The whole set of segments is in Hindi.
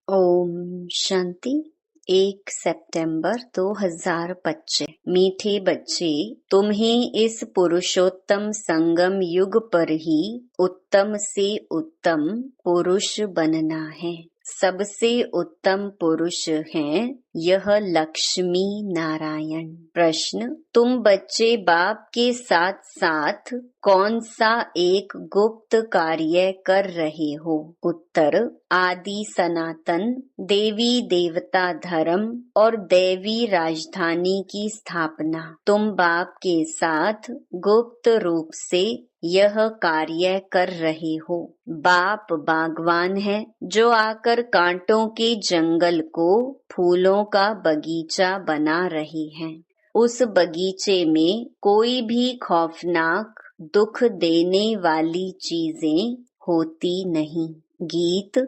ओम शांति। 1 सितंबर 2025। मीठे बच्चे, तुम्हें इस पुरुषोत्तम संगम युग पर ही उत्तम से उत्तम पुरुष बनना है। सबसे उत्तम पुरुष हैं यह लक्ष्मी नारायण। प्रश्न, तुम बच्चे बाप के साथ साथ कौन सा एक गुप्त कार्य कर रहे हो? उत्तर, आदि सनातन देवी देवता धर्म और देवी राजधानी की स्थापना। तुम बाप के साथ गुप्त रूप से यह कार्य कर रहे हो। बाप बागवान है जो आकर कांटों के जंगल को फूलों का बगीचा बना रहे हैं। उस बगीचे में कोई भी खौफनाक दुख देने वाली चीजें होती नहीं। गीत,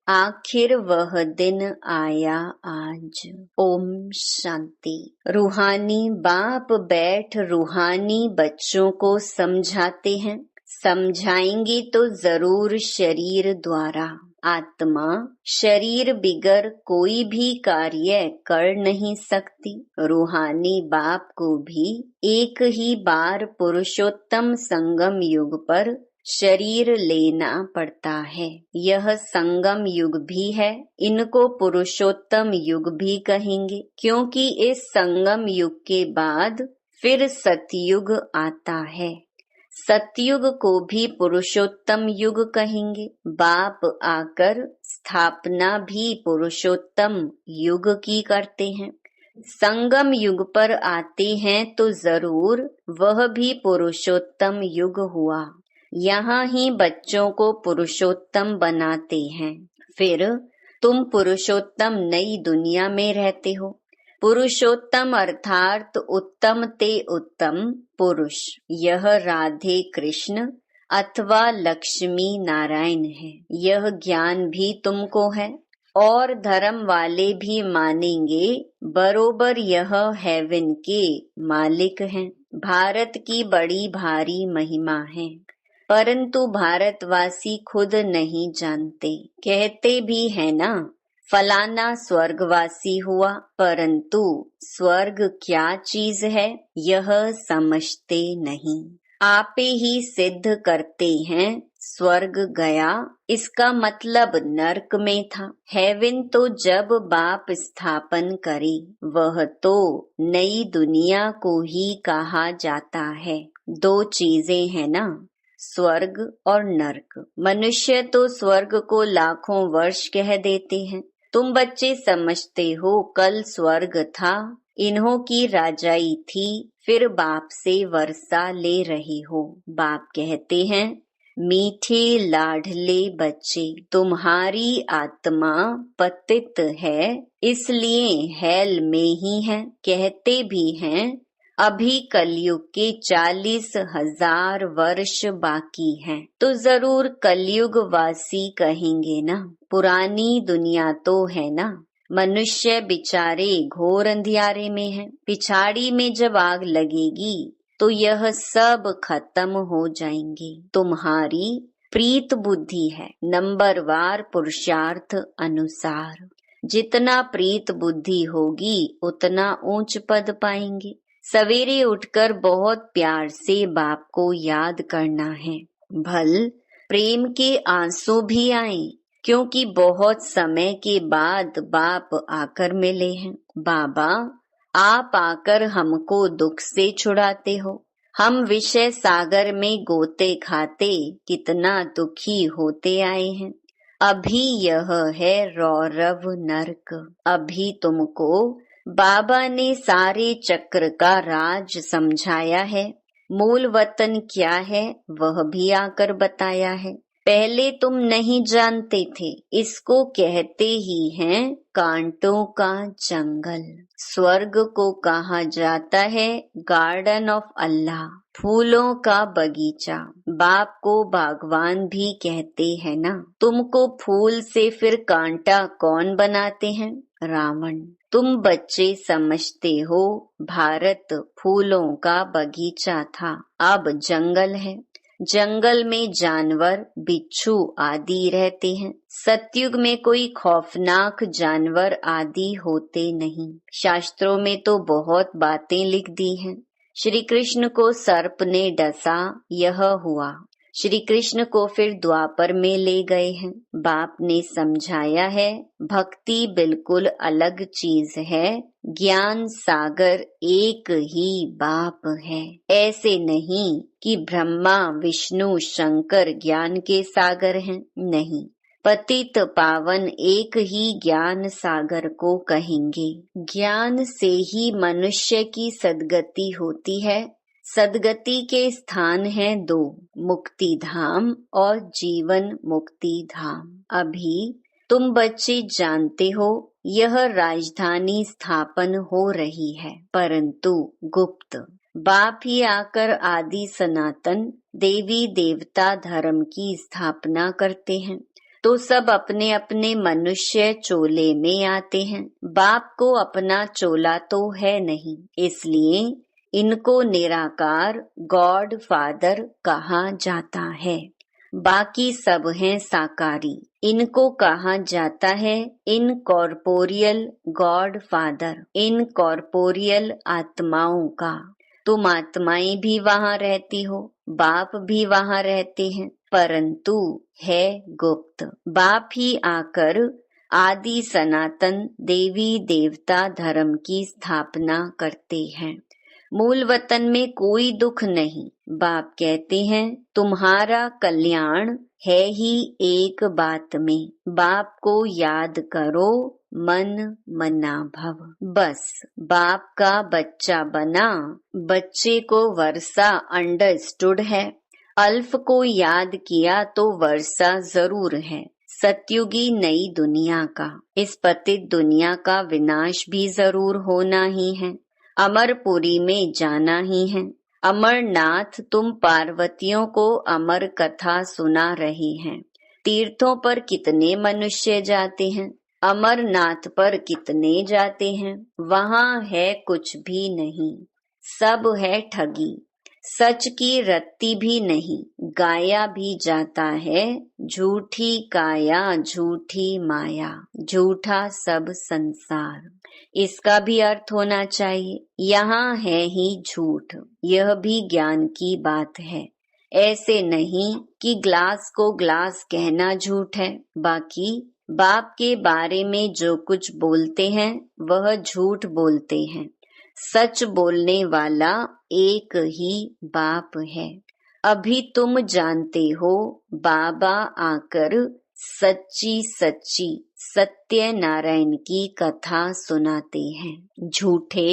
आखिर वह दिन आया आज। ओम शांति। रूहानी बाप बैठ रूहानी बच्चों को समझाते हैं। समझाएंगे तो जरूर शरीर द्वारा। आत्मा शरीर बिगर कोई भी कार्य कर नहीं सकती। रूहानी बाप को भी एक ही बार पुरुषोत्तम संगम युग पर शरीर लेना पड़ता है। यह संगम युग भी है। इनको पुरुषोत्तम युग भी कहेंगे, क्योंकि इस संगम युग के बाद फिर सतयुग आता है। सतयुग को भी पुरुषोत्तम युग कहेंगे। बाप आकर स्थापना भी पुरुषोत्तम युग की करते हैं। संगम युग पर आते हैं तो जरूर वह भी पुरुषोत्तम युग हुआ। यहाँ ही बच्चों को पुरुषोत्तम बनाते हैं। फिर तुम पुरुषोत्तम नई दुनिया में रहते हो। पुरुषोत्तम अर्थात उत्तम ते उत्तम पुरुष, यह राधे कृष्ण अथवा लक्ष्मी नारायण है। यह ज्ञान भी तुमको है और धर्म वाले भी मानेंगे बरोबर यह हेवन के मालिक हैं। भारत की बड़ी भारी महिमा है, परंतु भारतवासी खुद नहीं जानते। कहते भी है ना, फलाना स्वर्गवासी हुआ, परंतु स्वर्ग क्या चीज है यह समझते नहीं। आपे ही सिद्ध करते हैं स्वर्ग गया, इसका मतलब नरक में था। हेवन तो जब बाप स्थापन करे वह तो नई दुनिया को ही कहा जाता है। दो चीजें हैं ना, स्वर्ग और नरक। मनुष्य तो स्वर्ग को लाखों वर्ष कह देते हैं। तुम बच्चे समझते हो कल स्वर्ग था, इन्हों की राजाई थी, फिर बाप से वर्षा ले रहे हो। बाप कहते हैं, मीठे लाडले बच्चे, तुम्हारी आत्मा पतित है, इसलिए हेल में ही है। कहते भी हैं अभी कलयुग के 40,000 वर्ष बाकी हैं, तो जरूर कलयुग वासी कहेंगे ना। पुरानी दुनिया तो है ना। मनुष्य बिचारे घोर अंधियारे में हैं। पिछाड़ी में जब आग लगेगी तो यह सब खत्म हो जाएंगे। तुम्हारी प्रीत बुद्धि है, नंबरवार पुरुषार्थ अनुसार। जितना प्रीत बुद्धि होगी उतना ऊंच पद पाएंगे। सवेरे उठकर बहुत प्यार से बाप को याद करना है। भल प्रेम के आंसू भी आए, क्योंकि बहुत समय के बाद बाप आकर मिले हैं। बाबा, आप आकर हमको दुख से छुड़ाते हो। हम विषय सागर में गोते खाते कितना दुखी होते आए हैं। अभी यह है रौरव नरक। अभी तुमको बाबा ने सारे चक्र का राज समझाया है। मूल वतन क्या है वह भी आकर बताया है। पहले तुम नहीं जानते थे, इसको कहते ही हैं कांटों का जंगल। स्वर्ग को कहा जाता है गार्डन ऑफ अल्लाह, फूलों का बगीचा। बाप को बागवान भी कहते हैं ना। तुमको फूल से फिर कांटा कौन बनाते हैं? रावण। तुम बच्चे समझते हो भारत फूलों का बगीचा था, अब जंगल है। जंगल में जानवर, बिच्छू आदि रहते हैं। सतयुग में कोई खौफनाक जानवर आदि होते नहीं। शास्त्रों में तो बहुत बातें लिख दी हैं। श्री कृष्ण को सर्प ने डसा, यह हुआ। श्री कृष्ण को फिर द्वापर में ले गए हैं। बाप ने समझाया है, भक्ति बिल्कुल अलग चीज है। ज्ञान सागर एक ही बाप है। ऐसे नहीं कि ब्रह्मा विष्णु शंकर ज्ञान के सागर हैं, नहीं। पतित पावन एक ही ज्ञान सागर को कहेंगे। ज्ञान से ही मनुष्य की सद्गति होती है। सद्गति के स्थान हैं दो, मुक्ति धाम और जीवन मुक्ति धाम। अभी तुम बच्चे जानते हो यह राजधानी स्थापन हो रही है, परंतु गुप्त। बाप ही आकर आदि सनातन देवी देवता धर्म की स्थापना करते हैं, तो सब अपने अपने मनुष्य चोले में आते हैं। बाप को अपना चोला तो है नहीं, इसलिए इनको निराकार गॉड फादर कहा जाता है। बाकी सब हैं साकारी, इनको कहा जाता है इनकॉर्पोरियल गॉड फादर, इनकॉर्पोरियल आत्माओं का। तुम आत्माएं भी वहाँ रहती हो, बाप भी वहाँ रहते हैं, परंतु है गुप्त। बाप ही आकर आदि सनातन देवी देवता धर्म की स्थापना करते हैं। मूल वतन में कोई दुख नहीं। बाप कहते हैं तुम्हारा कल्याण है ही एक बात में। बाप को याद करो मन मना भव। बस बाप का बच्चा बना, बच्चे को वर्षा अंडरस्टूड है। अल्फ को याद किया तो वर्षा जरूर है। सतयुगी नई दुनिया का, इस पतित दुनिया का विनाश भी जरूर होना ही है। अमरपुरी में जाना ही है। अमरनाथ तुम पार्वतियों को अमर कथा सुना रही हैं। तीर्थों पर कितने मनुष्य जाते हैं, अमरनाथ पर कितने जाते हैं। वहाँ है कुछ भी नहीं, सब है ठगी। सच की रत्ती भी नहीं, गाया भी जाता है। झूठी काया झूठी माया, झूठा सब संसार। इसका भी अर्थ होना चाहिए, यहाँ है ही झूठ। यह भी ज्ञान की बात है। ऐसे नहीं कि ग्लास को ग्लास कहना झूठ है, बाकी बाप के बारे में जो कुछ बोलते हैं वह झूठ बोलते हैं। सच बोलने वाला एक ही बाप है। अभी तुम जानते हो बाबा आकर सच्ची सच्ची सत्य नारायण की कथा सुनाते हैं। झूठे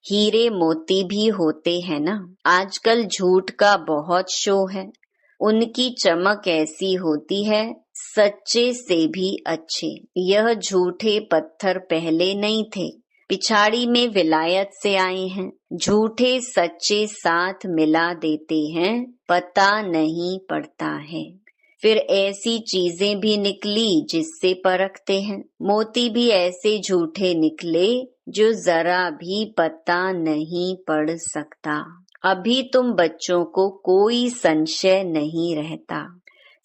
हीरे मोती भी होते हैं ना। आजकल झूठ का बहुत शो है। उनकी चमक ऐसी होती है, सच्चे से भी अच्छे। यह झूठे पत्थर पहले नहीं थे, पिछाड़ी में विलायत से आए हैं। झूठे सच्चे साथ मिला देते हैं, पता नहीं पड़ता है। फिर ऐसी चीजें भी निकली जिससे परखते हैं। मोती भी ऐसे झूठे निकले जो जरा भी पता नहीं पड़ सकता। अभी तुम बच्चों को कोई संशय नहीं रहता।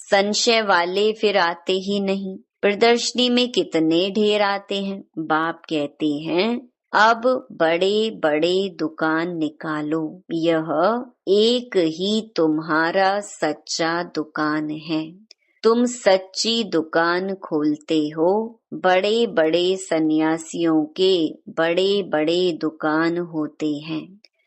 संशय वाले फिर आते ही नहीं। प्रदर्शनी में कितने ढेर आते हैं। बाप कहते हैं अब बड़े बड़े दुकान निकालो, यह एक ही तुम्हारा सच्चा दुकान है। तुम सच्ची दुकान खोलते हो। बड़े बड़े सन्यासियों के बड़े बड़े दुकान होते हैं,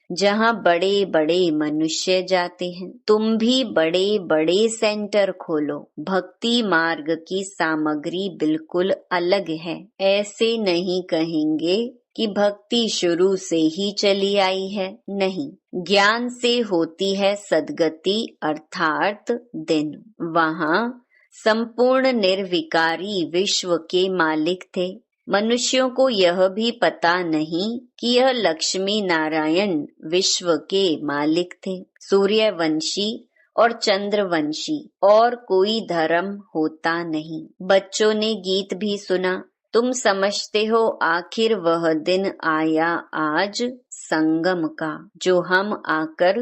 जहाँ बड़े बड़े मनुष्य जाते हैं। तुम भी बड़े बड़े सेंटर खोलो। भक्ति मार्ग की सामग्री बिल्कुल अलग है। ऐसे नहीं कहेंगे कि भक्ति शुरू से ही चली आई है, नहीं। ज्ञान से होती है सद्गति अर्थात दिन। वहाँ संपूर्ण निर्विकारी विश्व के मालिक थे। मनुष्यों को यह भी पता नहीं कि यह लक्ष्मी नारायण विश्व के मालिक थे। सूर्यवंशी और चंद्रवंशी और कोई धर्म होता नहीं। बच्चों ने गीत भी सुना। तुम समझते हो आखिर वह दिन आया आज संगम का, जो हम आकर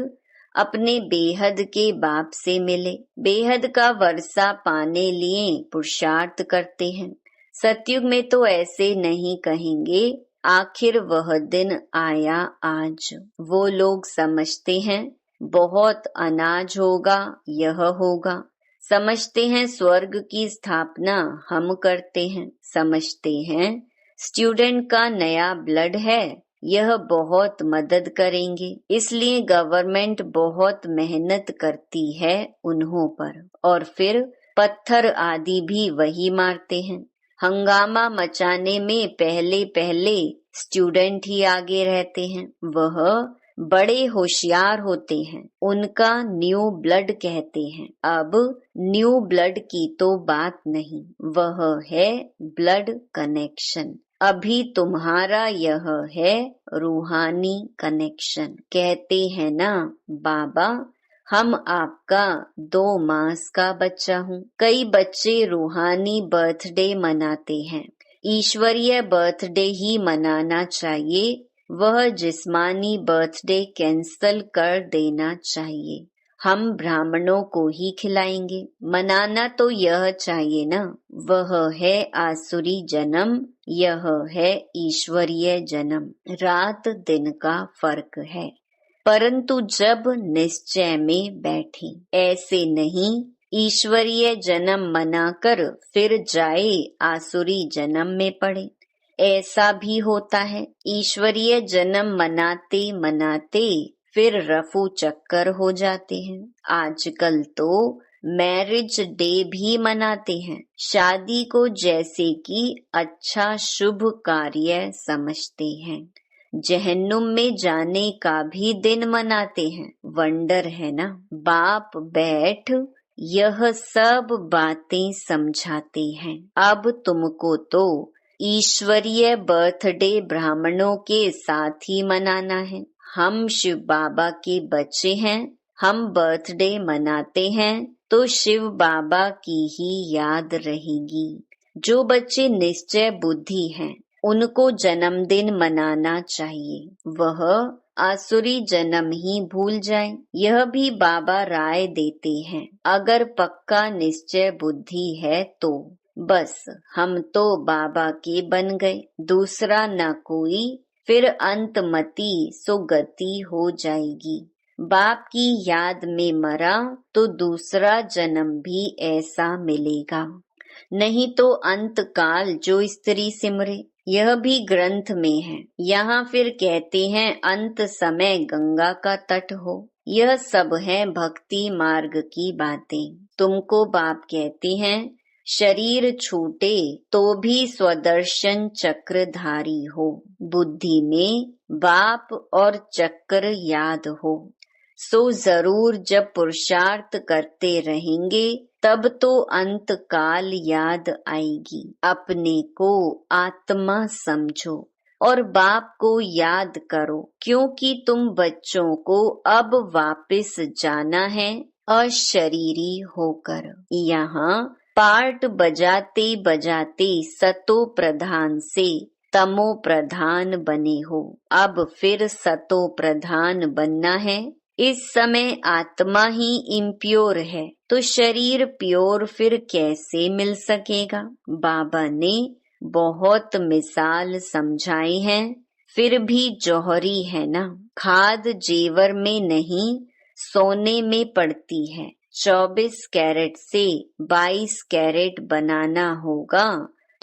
अपने बेहद के बाप से मिले, बेहद का वर्षा पाने लिए पुरुषार्थ करते हैं। सतयुग में तो ऐसे नहीं कहेंगे आखिर वह दिन आया आज। वो लोग समझते हैं बहुत अनाज होगा, यह होगा। समझते हैं स्वर्ग की स्थापना हम करते हैं। समझते हैं स्टूडेंट का नया ब्लड है, यह बहुत मदद करेंगे। इसलिए गवर्नमेंट बहुत मेहनत करती है उन्हों पर, और फिर पत्थर आदि भी वही मारते हैं। हंगामा मचाने में पहले पहले स्टूडेंट ही आगे रहते हैं। वह बड़े होशियार होते हैं, उनका न्यू ब्लड कहते हैं। अब न्यू ब्लड की तो बात नहीं, वह है ब्लड कनेक्शन। अभी तुम्हारा यह है रूहानी कनेक्शन। कहते हैं ना बाबा हम आपका 2 मास का बच्चा हूँ। कई बच्चे रूहानी बर्थडे मनाते हैं। ईश्वरीय बर्थडे ही मनाना चाहिए, वह जिस्मानी बर्थडे कैंसल कर देना चाहिए। हम ब्राह्मणों को ही खिलाएंगे। मनाना तो यह चाहिए ना, वह है आसुरी जन्म, यह है ईश्वरीय जन्म। रात दिन का फर्क है, परंतु जब निश्चय में बैठे, ऐसे नहीं ईश्वरीय जन्म मनाकर फिर जाए आसुरी जन्म में पड़े। ऐसा भी होता है, ईश्वरीय जन्म मनाते मनाते फिर रफू चक्कर हो जाते हैं। आजकल तो मैरिज डे भी मनाते हैं, शादी को जैसे कि अच्छा शुभ कार्य समझते हैं। जहन्नुम में जाने का भी दिन मनाते हैं। वंडर है ना। बाप बैठ यह सब बातें समझाते हैं। अब तुमको तो ईश्वरीय बर्थडे ब्राह्मणों के साथ ही मनाना है। हम शिव बाबा के बच्चे हैं, हम बर्थडे मनाते हैं तो शिव बाबा की ही याद रहेगी। जो बच्चे निश्चय बुद्धि हैं उनको जन्मदिन मनाना चाहिए, वह आसुरी जन्म ही भूल जाए। यह भी बाबा राय देते हैं। अगर पक्का निश्चय बुद्धि है तो बस हम तो बाबा के बन गए, दूसरा न कोई, फिर अंतमति सुगति हो जाएगी। बाप की याद में मरा तो दूसरा जन्म भी ऐसा मिलेगा, नहीं तो अंत काल जो स्त्री सिमरे। यह भी ग्रंथ में है। यहाँ फिर कहते हैं अंत समय गंगा का तट हो। यह सब है भक्ति मार्ग की बातें। तुमको बाप कहते हैं शरीर छूटे तो भी स्वदर्शन चक्रधारी हो। बुद्धि में बाप और चक्र याद हो, सो जरूर जब पुरुषार्थ करते रहेंगे तब तो अंत काल याद आएगी। अपने को आत्मा समझो और बाप को याद करो, क्योंकि तुम बच्चों को अब वापस जाना है अशरीरी होकर। यहाँ पार्ट बजाते बजाते सतो प्रधान से तमो प्रधान बने हो। अब फिर सतो प्रधान बनना है। इस समय आत्मा ही इम्प्योर है तो शरीर प्योर फिर कैसे मिल सकेगा। बाबा ने बहुत मिसाल समझाए हैं, फिर भी जौहरी है ना। खाद जेवर में नहीं सोने में पड़ती है। 24 कैरेट से 22 कैरेट बनाना होगा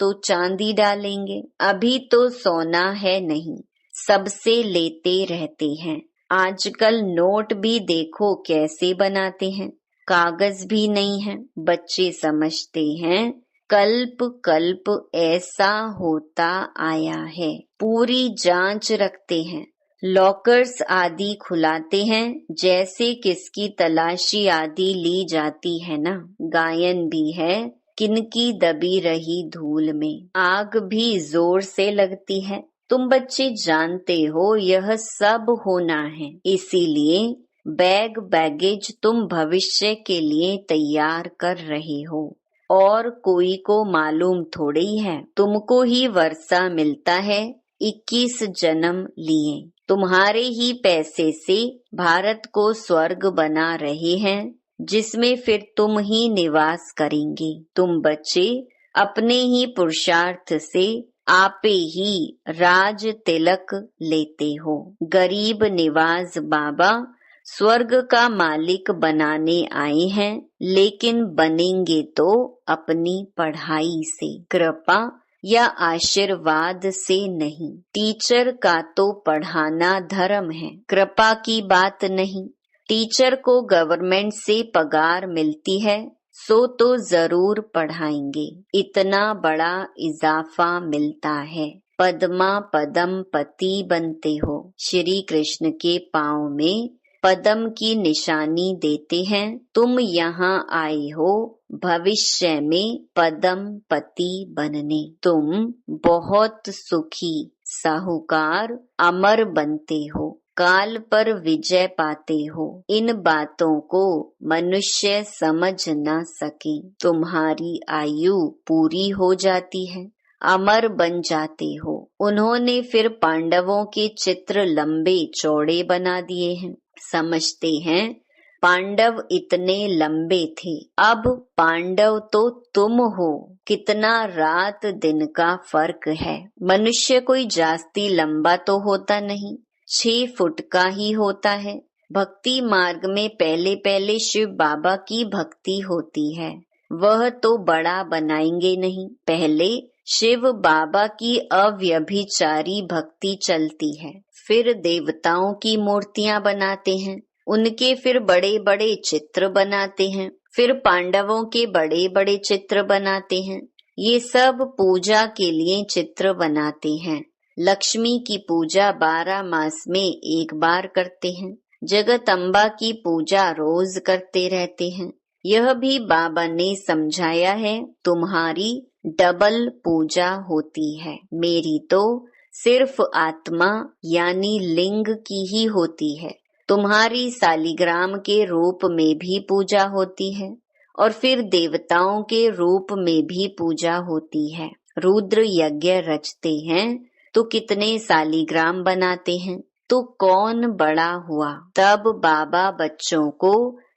तो चांदी डालेंगे। अभी तो सोना है नहीं, सबसे लेते रहते हैं। आजकल नोट भी देखो कैसे बनाते हैं, कागज भी नहीं है। बच्चे समझते हैं कल्प कल्प ऐसा होता आया है। पूरी जांच रखते हैं, लॉकर्स आदि खुलाते हैं, जैसे किसकी तलाशी आदि ली जाती है ना। गायन भी है किनकी दबी रही धूल में, आग भी जोर से लगती है। तुम बच्चे जानते हो यह सब होना है, इसीलिए बैग बैगेज तुम भविष्य के लिए तैयार कर रहे हो। और कोई को मालूम थोड़ी है, तुमको ही वर्षा मिलता है 21 जन्म लिए। तुम्हारे ही पैसे से भारत को स्वर्ग बना रहे हैं, जिसमें फिर तुम ही निवास करेंगे। तुम बच्चे अपने ही पुरुषार्थ से आपे ही राज तिलक लेते हो। गरीब निवाज बाबा स्वर्ग का मालिक बनाने आए हैं, लेकिन बनेंगे तो अपनी पढ़ाई से, कृपा या आशीर्वाद से नहीं। टीचर का तो पढ़ाना धर्म है, कृपा की बात नहीं। टीचर को गवर्नमेंट से पगार मिलती है, सो तो जरूर पढ़ाएंगे, इतना बड़ा इजाफा मिलता है। पद्मा पदम पति बनते हो। श्री कृष्ण के पाँव में पद्म की निशानी देते हैं। तुम यहाँ आए हो भविष्य में पद्म पति बनने। तुम बहुत सुखी, साहूकार, अमर बनते हो, काल पर विजय पाते हो। इन बातों को मनुष्य समझ न सके। तुम्हारी आयु पूरी हो जाती है, अमर बन जाते हो। उन्होंने फिर पांडवों के चित्र लंबे चौड़े बना दिए हैं। समझते हैं पांडव इतने लंबे थे, अब पांडव तो तुम हो। कितना रात दिन का फर्क है। मनुष्य कोई जास्ती लंबा तो होता नहीं, 6 फुट का ही होता है। भक्ति मार्ग में पहले पहले शिव बाबा की भक्ति होती है, वह तो बड़ा बनाएंगे नहीं। पहले शिव बाबा की अव्यभिचारी भक्ति चलती है, फिर देवताओं की मूर्तियां बनाते हैं, उनके फिर बड़े बड़े चित्र बनाते हैं, फिर पांडवों के बड़े बड़े चित्र बनाते हैं। ये सब पूजा के लिए चित्र बनाते हैं। लक्ष्मी की पूजा 12 मास में एक बार करते हैं। जगदम्बा की पूजा रोज करते रहते हैं। यह भी बाबा ने समझाया है, तुम्हारी डबल पूजा होती है। मेरी तो सिर्फ आत्मा यानी लिंग की ही होती है। तुम्हारी सालिग्राम के रूप में भी पूजा होती है और फिर देवताओं के रूप में भी पूजा होती है। रुद्र यज्ञ रचते हैं तो कितने सालिग्राम बनाते हैं, तो कौन बड़ा हुआ। तब बाबा बच्चों को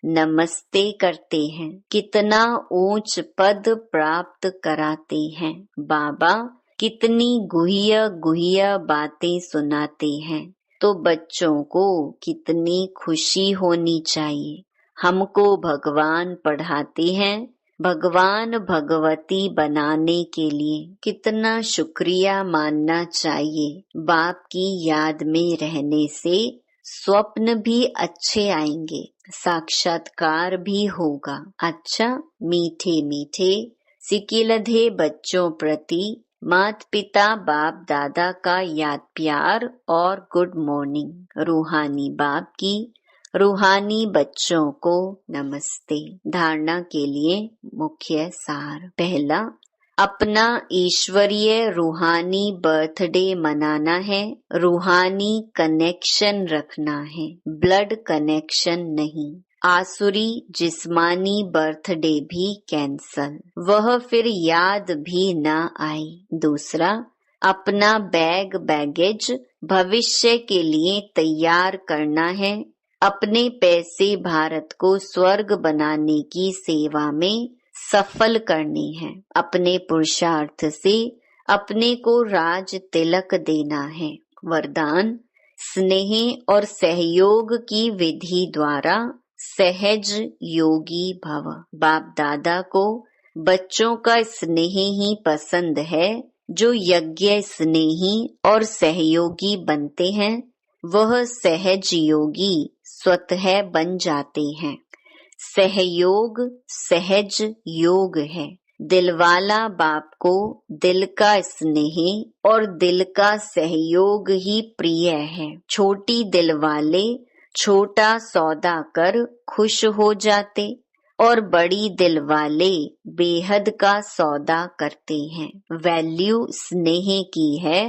नमस्ते करते हैं, कितना ऊंच पद प्राप्त कराते हैं। बाबा कितनी गुह्य गुह्य बातें सुनाते हैं, तो बच्चों को कितनी खुशी होनी चाहिए। हमको भगवान पढ़ाते हैं, भगवान भगवती बनाने के लिए कितना शुक्रिया मानना चाहिए। बाप की याद में रहने से स्वप्न भी अच्छे आएंगे, साक्षात्कार भी होगा। अच्छा, मीठे मीठे सिकिलधे बच्चों प्रति माता पिता बाप दादा का याद प्यार और गुड मॉर्निंग। रूहानी बाप की रूहानी बच्चों को नमस्ते। धारणा के लिए मुख्य सार। पहला, अपना ईश्वरीय रूहानी बर्थडे मनाना है, रूहानी कनेक्शन रखना है, ब्लड कनेक्शन नहीं। आसुरी जिस्मानी बर्थडे भी कैंसल, वह फिर याद भी न आई। दूसरा, अपना बैगेज भविष्य के लिए तैयार करना है, अपने पैसे भारत को स्वर्ग बनाने की सेवा में सफल करनी है। अपने पुरुषार्थ से अपने को राज तिलक देना है। वरदान, स्नेह और सहयोग की विधि द्वारा सहज योगी भव। बाप दादा को बच्चों का स्नेह ही पसंद है। जो यज्ञ स्नेही और सहयोगी बनते हैं, वह सहज योगी स्वतः बन जाते हैं। सहयोग सहज योग है। दिलवाला बाप को दिल का स्नेह और दिल का सहयोग ही प्रिय है। छोटी दिल वाले छोटा सौदा कर खुश हो जाते और बड़ी दिल वाले बेहद का सौदा करते हैं। वैल्यू स्नेह की है,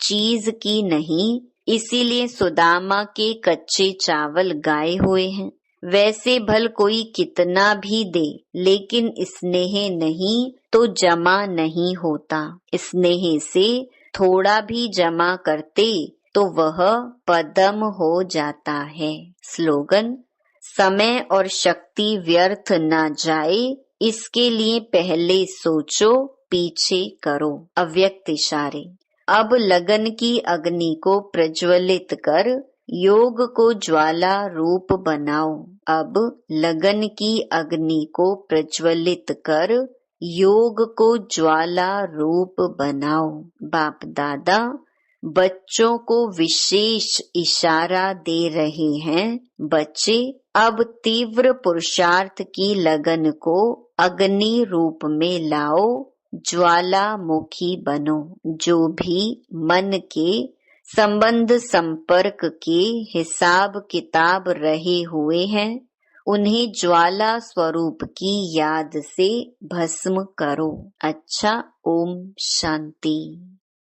चीज की नहीं। इसीलिए सुदामा के कच्चे चावल गाए हुए हैं। वैसे भल कोई कितना भी दे, लेकिन स्नेह नहीं तो जमा नहीं होता। स्नेह से थोड़ा भी जमा करते तो वह पदम हो जाता है। स्लोगन: समय और शक्ति व्यर्थ न जाए, इसके लिए पहले सोचो, पीछे करो। अव्यक्त इशारे। अब लगन की अग्नि को प्रज्वलित कर योग को ज्वाला रूप बनाओ। अब लगन की अग्नि को प्रज्वलित कर योग को ज्वाला रूप बनाओ। बाप दादा बच्चों को विशेष इशारा दे रहे हैं। बच्चे, अब तीव्र पुरुषार्थ की लगन को अग्नि रूप में लाओ, ज्वालामुखी बनो। जो भी मन के संबंध संपर्क के हिसाब किताब रहे हुए हैं, उन्हें ज्वाला स्वरूप की याद से भस्म करो। अच्छा, ओम शांति।